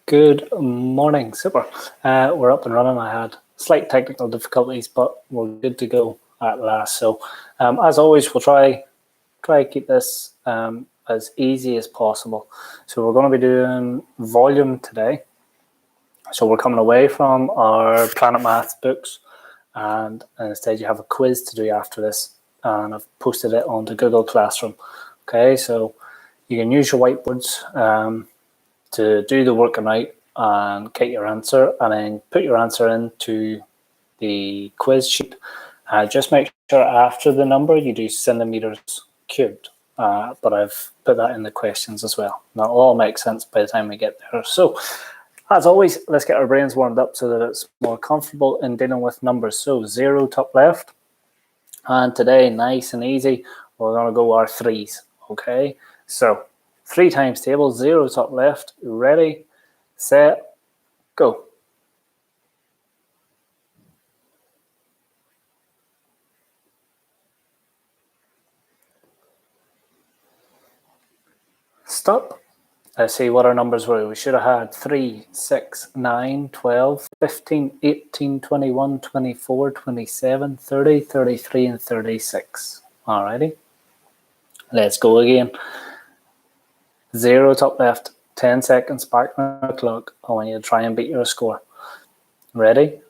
Good morning, super. We're up and running. I had slight technical difficulties, but we're good to go at last. So, as always, we'll try to keep this as easy as possible. So we're going to be doing volume today. So we're coming away from our BeatThatMaths books, and instead you have a quiz to do after this, and I've posted it onto Google Classroom. Okay, so you can use your whiteboards to do the working out and get your answer, and then put your answer into the quiz sheet. Just make sure after the number you do centimeters cubed, but I've put that in the questions as well. Now it'll all make sense by the time we get there. So as always, let's get our brains warmed up so that it's more comfortable in dealing with numbers. So 0 top left, and today nice and easy, we're going to go our threes. Okay, so 3 times table, 0 top left, ready, set, go. Stop. Let's see what our numbers were. We should have had 3, 6, 9, 12, 15, 18, 21, 24, 27, 30, 33, and 36. Alrighty. Let's go again. 0 top left, 10 seconds back on the clock. I want you to try and beat your score. Ready,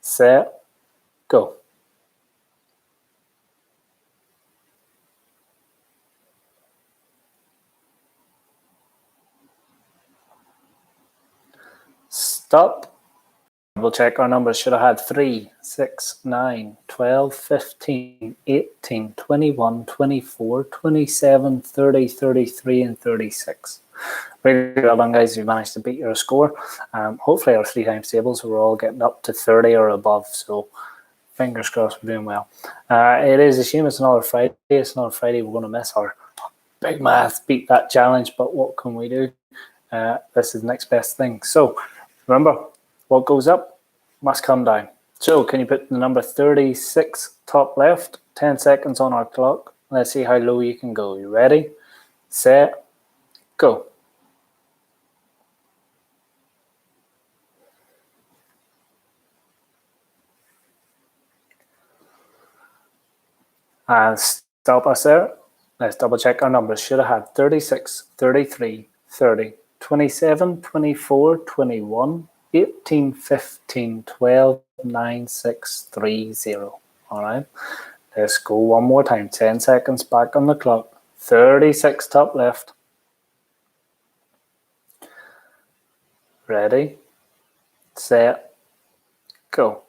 set, go. Stop. Double check our numbers. Should have had 3, 6, 9, 12, 15, 18, 21, 24, 27, 30, 33, and 36. Really well done, guys. You managed to beat your score. Hopefully our 3 times tables, we're all getting up to 30 or above. So fingers crossed we're doing well. It is a shame it's another Friday. It's another Friday. We're going to miss our big maths beat that challenge, but what can we do? This is the next best thing. So remember, what goes up must come down. So can you put the number 36 top left, 10 seconds on our clock. Let's see how low you can go. You ready, set, go. And stop us there. Let's double check our numbers. Should have had 36, 33, 30, 27, 24, 21, 18, 15, 12, 9, 6, 3, 0. All right. Let's go one more time. 10 seconds back on the clock. 36 top left. Ready, set, go.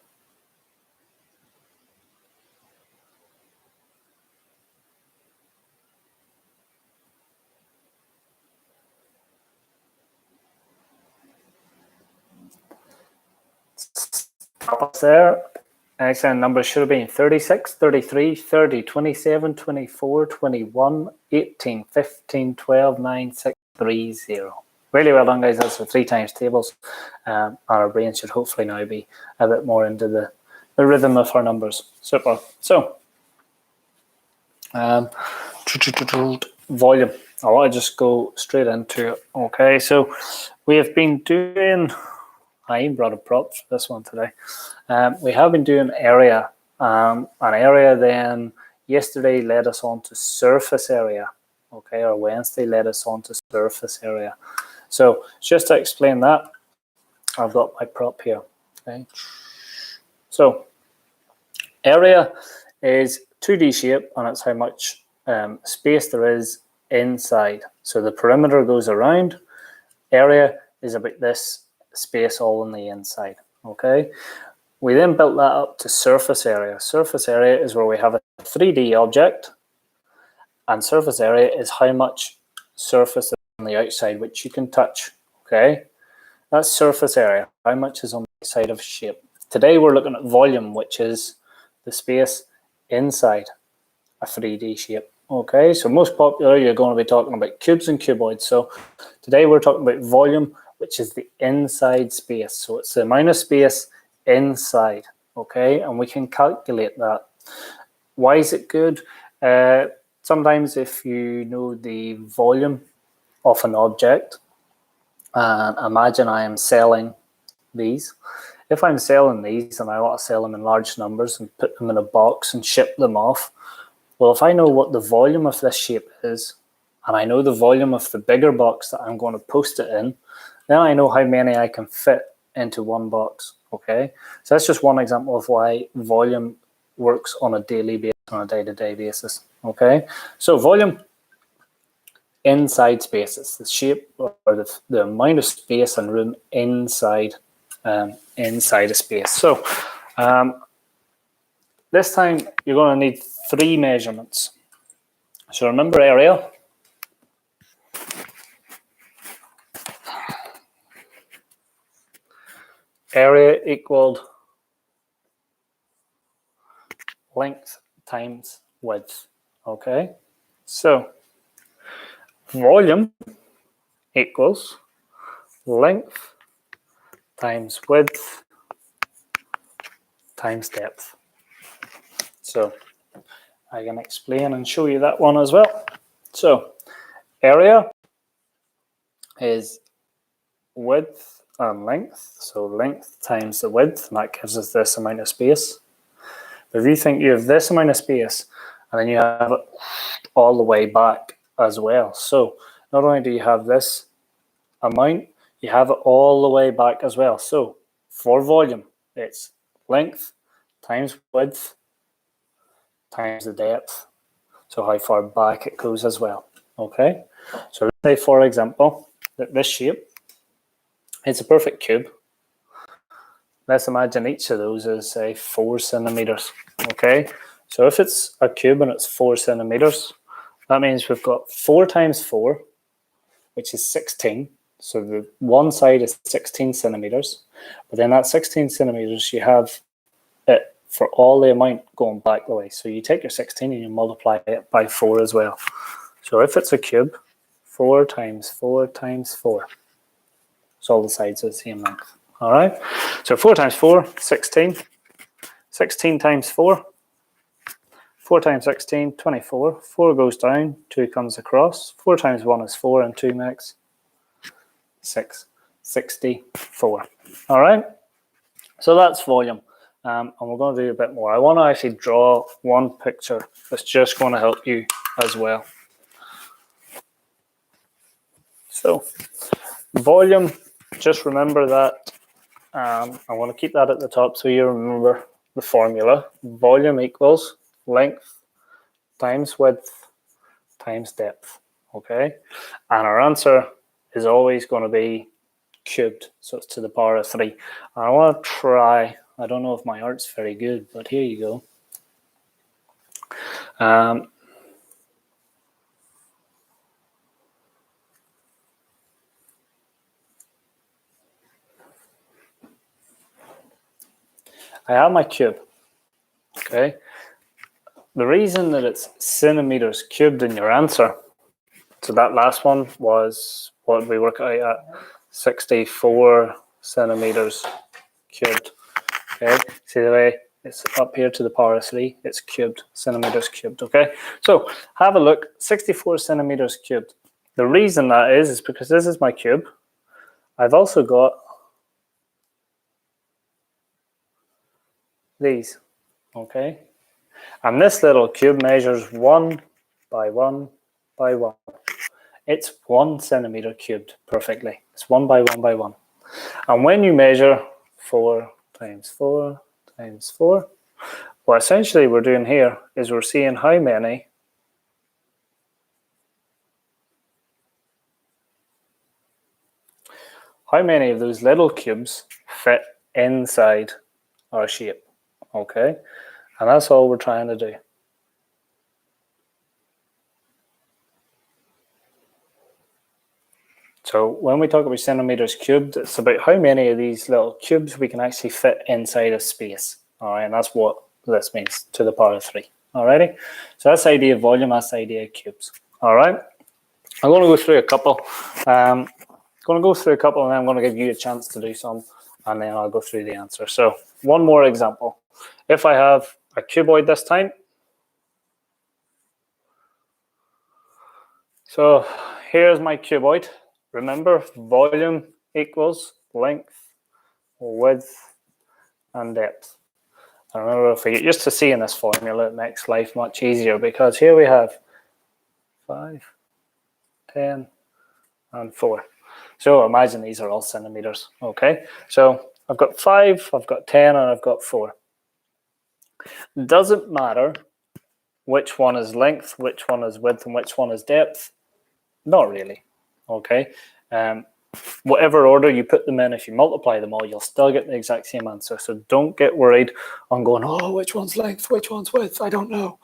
Stop us there. Excellent. Numbers should have been 36, 33, 30, 27, 24, 21, 18, 15, 12, 9, 6, 3, 0. Really well done, guys. That's the 3 times tables. Our brain should hopefully now be a bit more into the rhythm of our numbers. Super. So, volume. I want to just go straight into it. Okay, so we have been doing... I even brought a prop for this one today. We have been doing area. An area then yesterday led us on to surface area. Okay, or Wednesday led us on to surface area. So just to explain that, I've got my prop here. Okay. So area is 2D shape, and it's how much space there is inside. So the perimeter goes around. Area is about this space all on the inside. Okay. We then built that up to surface area. Surface area is where we have a 3D object, and surface area is how much surface is on the outside which you can touch. Okay, that's surface area. How much is on the outside of shape? Today we're looking at volume, which is the space inside a 3D shape. Okay, so most popular, you're going to be talking about cubes and cuboids. So today we're talking about volume, which is the inside space. So it's the amount of space inside. Okay, and we can calculate that. Why is it good? sometimes if you know the volume of an object, and imagine I am selling these. If I'm selling these and I want to sell them in large numbers and put them in a box and ship them off, well, if I know what the volume of this shape is, and I know the volume of the bigger box that I'm going to post it in, then I know how many I can fit into one box, okay? So that's just one example of why volume works on a daily basis, on a day-to-day basis, okay? So volume inside spaces, the shape or the amount of space and room inside inside a space. So this time you're going to need 3 measurements. So remember area. Area equaled length times width. Okay, so volume equals length times width times depth. So I can explain and show you that one as well. So area is width and length. So length times the width, and that gives us this amount of space. But if you think you have this amount of space, and then you have it all the way back as well. So not only do you have this amount, you have it all the way back as well. So for volume, it's length times width times the depth. So how far back it goes as well. Okay. So let's say, for example, that this shape, it's a perfect cube. Let's imagine each of those is, say, 4 centimeters. Okay. So if it's a cube and it's 4 centimeters, that means we've got 4 times 4, which is 16. So the one side is 16 centimeters. But then that 16 centimeters, you have it for all the amount going back the way. So you take your 16 and you multiply it by 4 as well. So if it's a cube, 4 times 4 times 4. So all the sides are the same length. All right. So 4 times 4, 16. 16 times 4. 4 times 16, 24. 4 goes down, 2 comes across. 4 times 1 is 4, and 2 makes 6. 64. All right. So that's volume. And we're going to do a bit more. I want to actually draw one picture that's just going to help you as well. So volume, just remember that. I want to keep that at the top so you remember the formula. Volume equals length times width times depth. Okay, and our answer is always going to be cubed, so it's to the power of 3. And I want to try, I don't know if my art's very good, but here you go. I have my cube. Okay, the reason that it's centimeters cubed in your answer, so that last one was what we work out at, 64 centimeters cubed. Okay, see the way it's up here to the power of 3, it's cubed, centimeters cubed. Okay, so have a look, 64 centimeters cubed. The reason that is because this is my cube. I've also got these. Okay, and this little cube measures 1 by 1 by 1. It's 1 centimeter cubed perfectly. It's 1 by 1 by 1. And when you measure 4 times 4 times 4, what essentially we're doing here is we're seeing how many of those little cubes fit inside our shape. Okay, and that's all we're trying to do. So when we talk about centimeters cubed, it's about how many of these little cubes we can actually fit inside a space. All right, and that's what this means, to the power of 3. Alrighty, so that's the idea of volume, that's the idea of cubes. All right, I'm going to go through a couple. And then I'm going to give you a chance to do some, and then I'll go through the answer. So one more example. If I have a cuboid this time, So here's my cuboid. Remember, volume equals length, width, and depth. And remember, if we get used to seeing this formula, it makes life much easier, because here we have 5, 10, and 4. So imagine these are all centimeters. Okay, so I've got 5, I've got 10, and I've got 4. It doesn't matter which one is length, which one is width, and which one is depth. Not really. Okay. Whatever order you put them in, if you multiply them all, you'll still get the exact same answer. So don't get worried on going, oh, which one's length, which one's width, I don't know.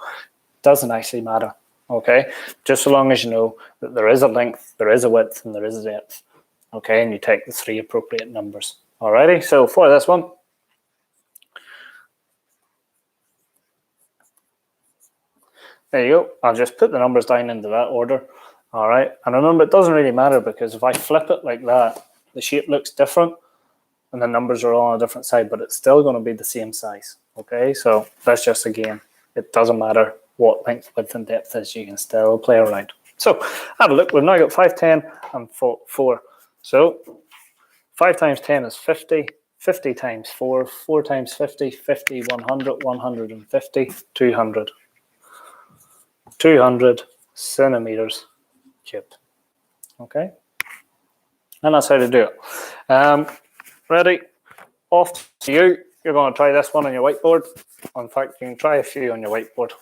Doesn't actually matter. Okay, just so long as you know that there is a length, there is a width, and there is a depth. Okay, and you take the 3 appropriate numbers. Alrighty, so for this one, there you go. I'll just put the numbers down into that order. All right, and remember, it doesn't really matter, because if I flip it like that, the shape looks different and the numbers are all on a different side, but it's still going to be the same size. Okay, so that's just, again, it doesn't matter what length, width, and depth is, you can still play around. So have a look. We've now got 5, 10, and 4. So 5 times 10 is 50. 50 times 4, 4 times 50, 50, 100, 150, 200. 200 centimeters cubed. Okay, and that's how to do it. Ready? Off to you. You're going to try this one on your whiteboard. In fact, you can try a few on your whiteboard.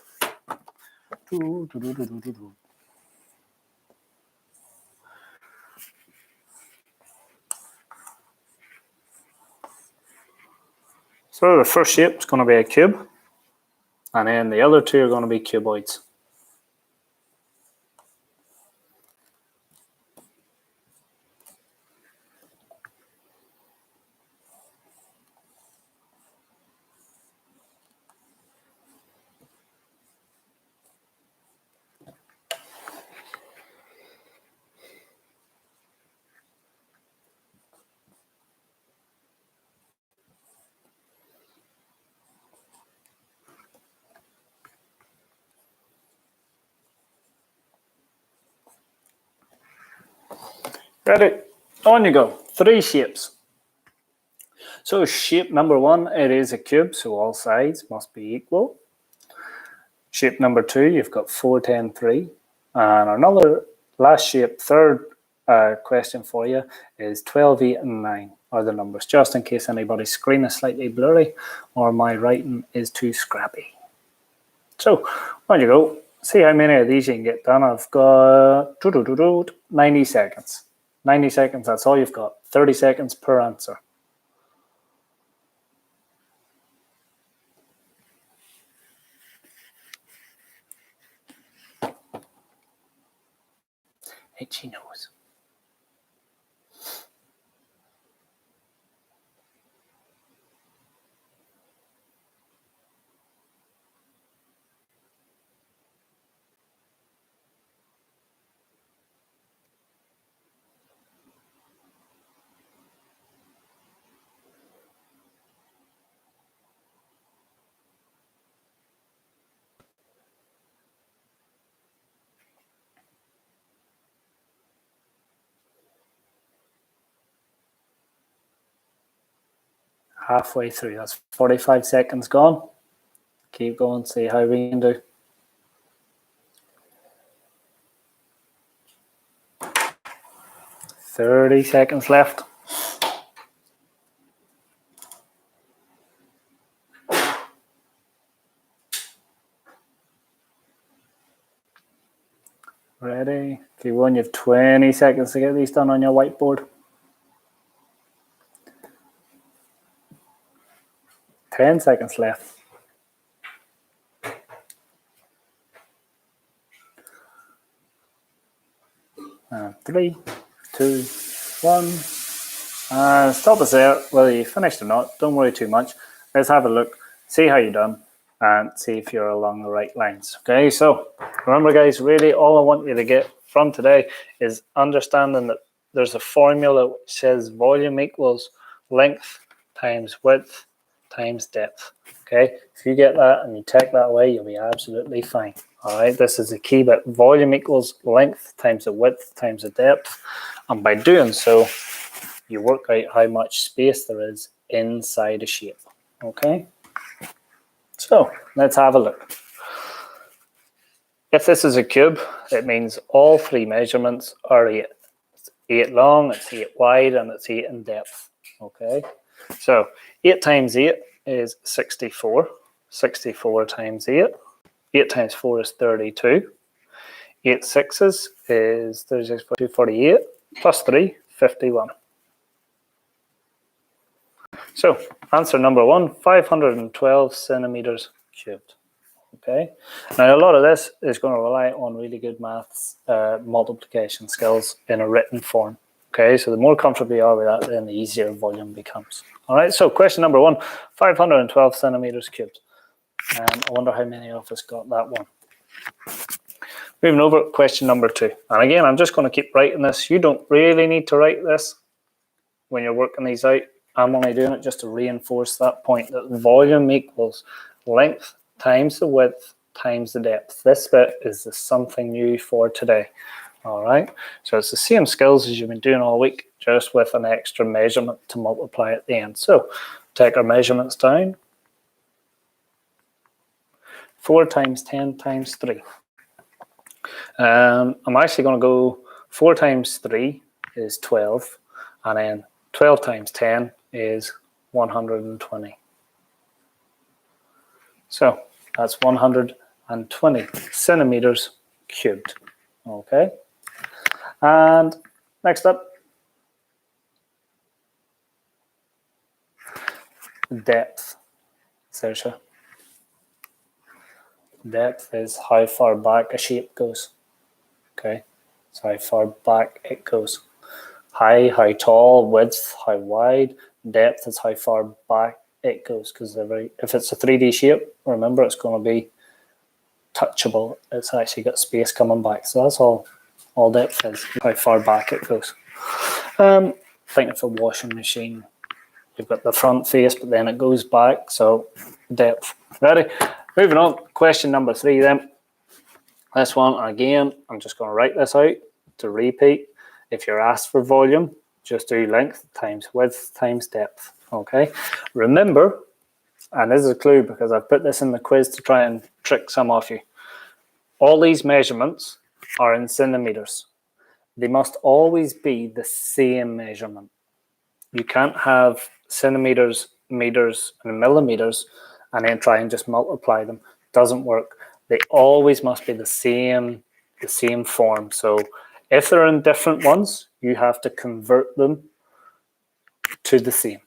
So the first shape is going to be a cube, and then the other 2 are going to be cuboids. Ready? On you go. 3 shapes. So shape number 1, it is a cube, so all sides must be equal. Shape number 2, you've got 4, 10, 3. And another last shape, third question for you is 12, 8, and 9 are the numbers, just in case anybody's screen is slightly blurry or my writing is too scrappy. So on you go. See how many of these you can get done. I've got 90 seconds. 90 seconds, that's all you've got. 30 seconds per answer. Itchy nose. Halfway through, that's 45 seconds gone. Keep going, see how we can do. $30 seconds left. Ready? Keep going, you have 20 seconds to get these done on your whiteboard. 10 seconds left. And 3, 2, 1. And stop us there. Whether you finished or not, don't worry too much. Let's have a look, see how you're done, and see if you're along the right lines. Okay, so remember, guys, really all I want you to get from today is understanding that there's a formula which says volume equals length times width times depth. Okay, if you get that and you take that away, you'll be absolutely fine. All right, this is the key bit. Volume equals length times the width times the depth. And by doing so, you work out how much space there is inside a shape. Okay, so let's have a look. If this is a cube, it means all three measurements are 8. It's 8 long, it's 8 wide, and it's 8 in depth. Okay, so 8 times 8 is 64. 64 times 8. 8 times 4 is 32. 8 sixes is 36, 48. Plus 3, 51. So, answer number 1, 512 centimeters cubed. Okay. Now, a lot of this is going to rely on really good maths multiplication skills in a written form. Okay, so the more comfortable you are with that, then the easier volume becomes. All right, so question number 1, 512 centimeters cubed. I wonder how many of us got that one. Moving over, question number 2. And again, I'm just going to keep writing this. You don't really need to write this when you're working these out. I'm only doing it just to reinforce that point that volume equals length times the width times the depth. This bit is something new for today. All right, so it's the same skills as you've been doing all week, just with an extra measurement to multiply at the end. So take our measurements down. 4 times 10 times 3. I'm actually going to go 4 times 3 is 12, and then 12 times 10 is 120. So that's 120 centimeters cubed. Okay. And next up, depth. Saoirse. Depth is how far back a shape goes. Okay, so how far back it goes. Height, how tall, width, how wide. Depth is how far back it goes. Because if it's a 3D shape, remember it's going to be touchable. It's actually got space coming back. So that's all depth is, how far back it goes. Think of a washing machine. You've got the front face, but then it goes back. So depth. Ready? Moving on. Question number 3 then. This one, again, I'm just going to write this out to repeat. If you're asked for volume, just do length times width times depth. Okay. Remember, and this is a clue because I've put this in the quiz to try and trick some of you. All these measurements are in centimeters. They must always be the same measurement. You can't have centimeters, meters, and millimeters and then try and just multiply them. Doesn't work. They always must be the same form. So if they're in different ones, you have to convert them to the same.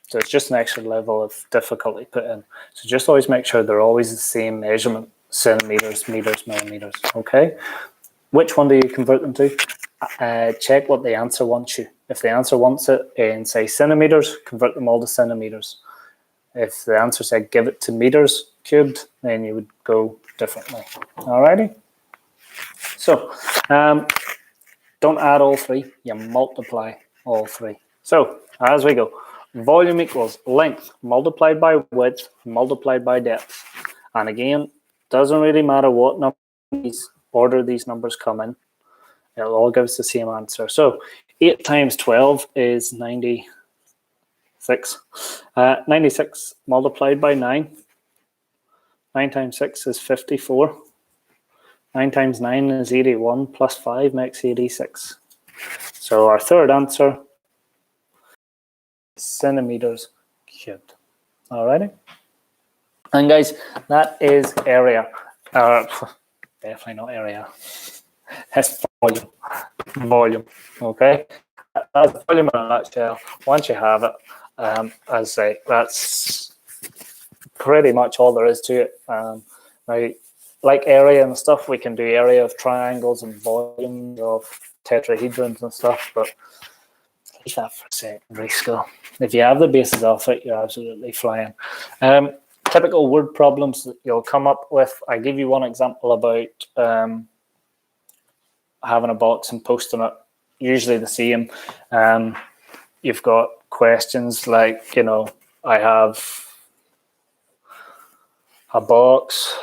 So it's just an extra level of difficulty put in. So just always make sure they're always the same measurement. Centimeters, meters, millimeters. Okay. Which one do you convert them to? Check what the answer wants you. If the answer wants it in, say, centimeters, convert them all to centimeters. If the answer said give it to meters cubed, then you would go differently. Alrighty. So don't add all 3, you multiply all 3. So as we go, volume equals length multiplied by width multiplied by depth. And again, doesn't really matter what order these numbers come in. It'll all give us the same answer. So 8 times 12 is 96. 96 multiplied by 9. 9 times 6 is 54. 9 times 9 is 81, plus 5 makes 86. So our third answer is centimeters cubed. Alrighty. And guys, that is area. Definitely not area. That's volume. Volume. Okay. That's volume in a nutshell. Once you have it, as I say, that's pretty much all there is to it. Now, like area and stuff, we can do area of triangles and volume of tetrahedrons and stuff, but leave that for secondary school. If you have the basis of it, you're absolutely flying. Typical word problems that you'll come up with. I give you one example about having a box and posting it. Usually the same. You've got questions like, I have a box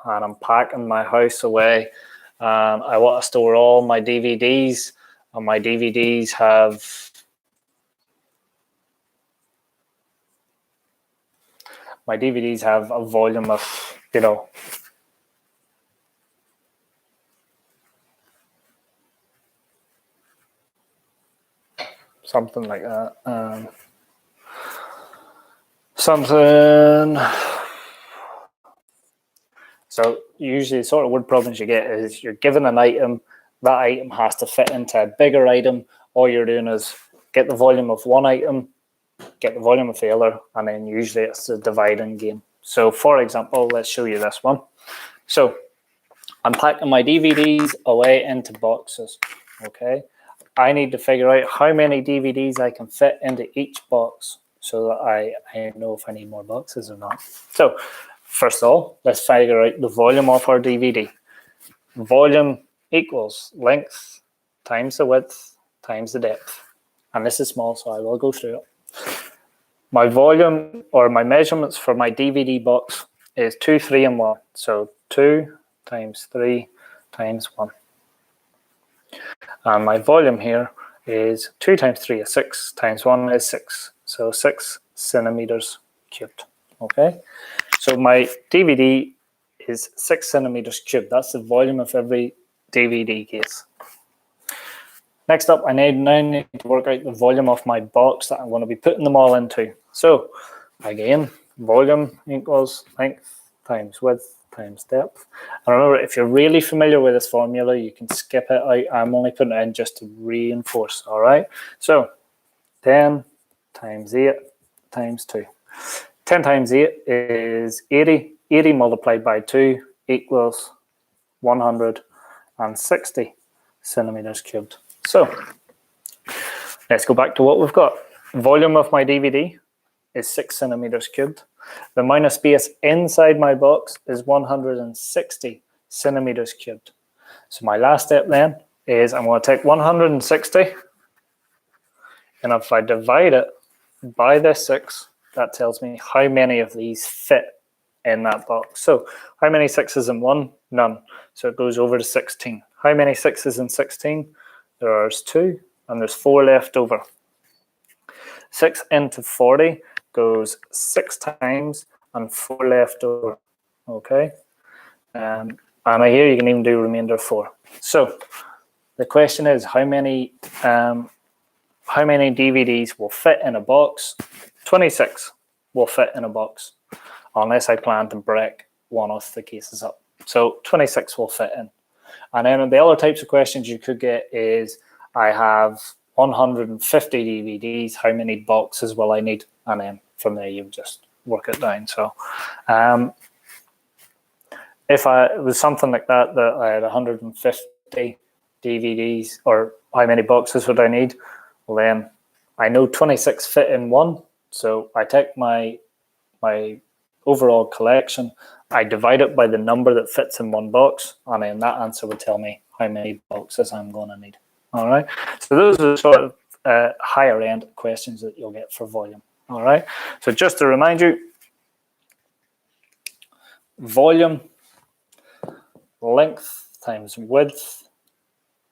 and I'm packing my house away and I want to store all my DVDs, and my DVDs have a volume of, you know, something like that. So usually the sort of word problems you get is you're given an item, that item has to fit into a bigger item. All you're doing is get the volume of one item, get the volume of the other, and then usually it's the dividing game. So for example, let's show you this one. So I'm packing my DVDs away into boxes, okay? I need to figure out how many DVDs I can fit into each box so that I know if I need more boxes or not. So first of all, let's figure out the volume of our DVD. Volume equals length times the width times the depth. And this is small, so I will go through it. My volume or my measurements for my DVD box is 2, 3, and 1. So 2 times 3 times 1. And my volume here is 2 times 3 is 6, times 1 is 6. So 6 centimeters cubed. Okay, so my DVD is 6 centimeters cubed. That's the volume of every DVD case. Next up, I now need to work out the volume of my box that I'm going to be putting them all into. So again, volume equals length times width times depth. And remember, if you're really familiar with this formula, you can skip it out. I'm only putting it in just to reinforce, all right? So 10 times 8 times 2. 10 times 8 is 80. 80 multiplied by 2 equals 160 centimeters cubed. So let's go back to what we've got. Volume of my DVD is 6 centimeters cubed. The amount of space inside my box is 160 centimeters cubed. So my last step then is I'm going to take 160, and if I divide it by this 6, that tells me how many of these fit in that box. So how many 6s in 1? None. So it goes over to 16. How many 6s in 16? There's 2, and there's 4 left over. 6 into 40 goes 6 times, and 4 left over. Okay, and here you can even do remainder of 4. So the question is, how many DVDs will fit in a box? 26 will fit in a box, unless I plan to break one of the cases up. So 26 will fit in. And then the other types of questions you could get is, I have 150 DVDs, how many boxes will I need? And then from there you just work it down. So if it was something like that I had 150 DVDs, or how many boxes would I need? Well, then I know 26 fit in one. So I take my overall collection, I divide it by the number that fits in one box, and then that answer would tell me how many boxes I'm going to need. All right. So those are the sort of higher end questions that you'll get for volume. All right. So just to remind you, volume, length times width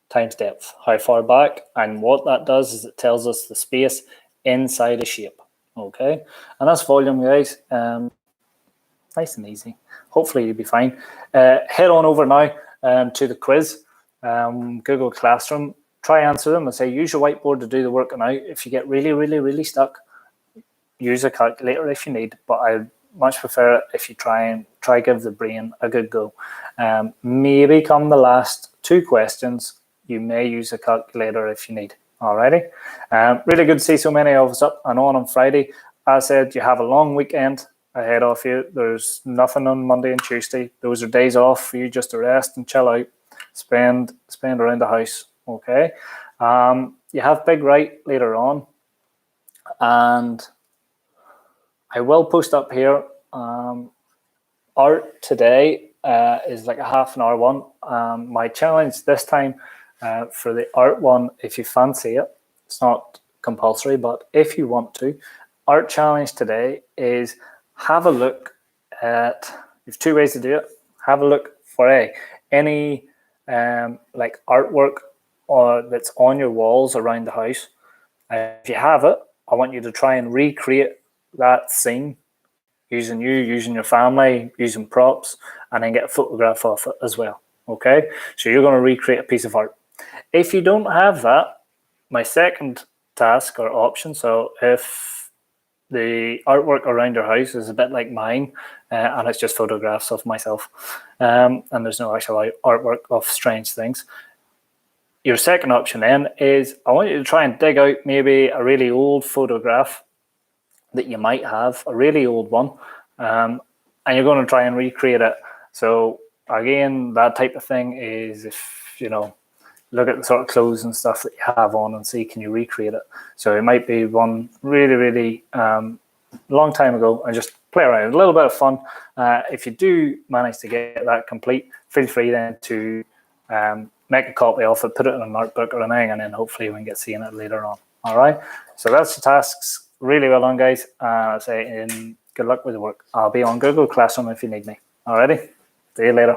times depth, how far back, and what that does is it tells us the space inside a shape. Okay, and that's volume, guys. Nice and easy. Hopefully you'll be fine. Head on over now to the quiz, Google Classroom. Try answer them and say, use your whiteboard to do the work. And out. If you get really stuck, use a calculator if you need. But I much prefer it if you try give the brain a good go. Maybe come the last 2 questions, you may use a calculator if you need. Alrighty. Really good to see so many of us up and on Friday. As I said, you have a long weekend ahead of you. There's nothing on Monday and Tuesday. Those are days off for you just to rest and chill out, spend around the house. Okay. You have Big Right later on, and I will post up here. Art today is like a half an hour one. My challenge this time for the art one, if you fancy it, it's not compulsory, but if you want to, art challenge today is have a look at There's two ways to do it. Have a look for any like artwork or that's on your walls around the house. If you have it, I want you to try and recreate that scene using you, using your family, using props, and then get a photograph of it as well. Okay, so you're going to recreate a piece of art. If you don't have that, my second task or option, so if the artwork around your house is a bit like mine, and it's just photographs of myself, and there's no actual artwork of strange things, your second option then is I want you to try and dig out maybe a really old photograph that you might have, a really old one, and you're going to try and recreate it. So again, that type of thing is, if you know, look at the sort of clothes and stuff that you have on and see, can you recreate it? So it might be one really long time ago, and just play around, a little bit of fun. If you do manage to get that complete, feel free then to make a copy of it, put it in an art book or anything, and then hopefully we can get seeing it later on. All right, so that's the tasks. Really well done, guys. Good luck with the work. I'll be on Google Classroom if you need me. Alrighty, see you later.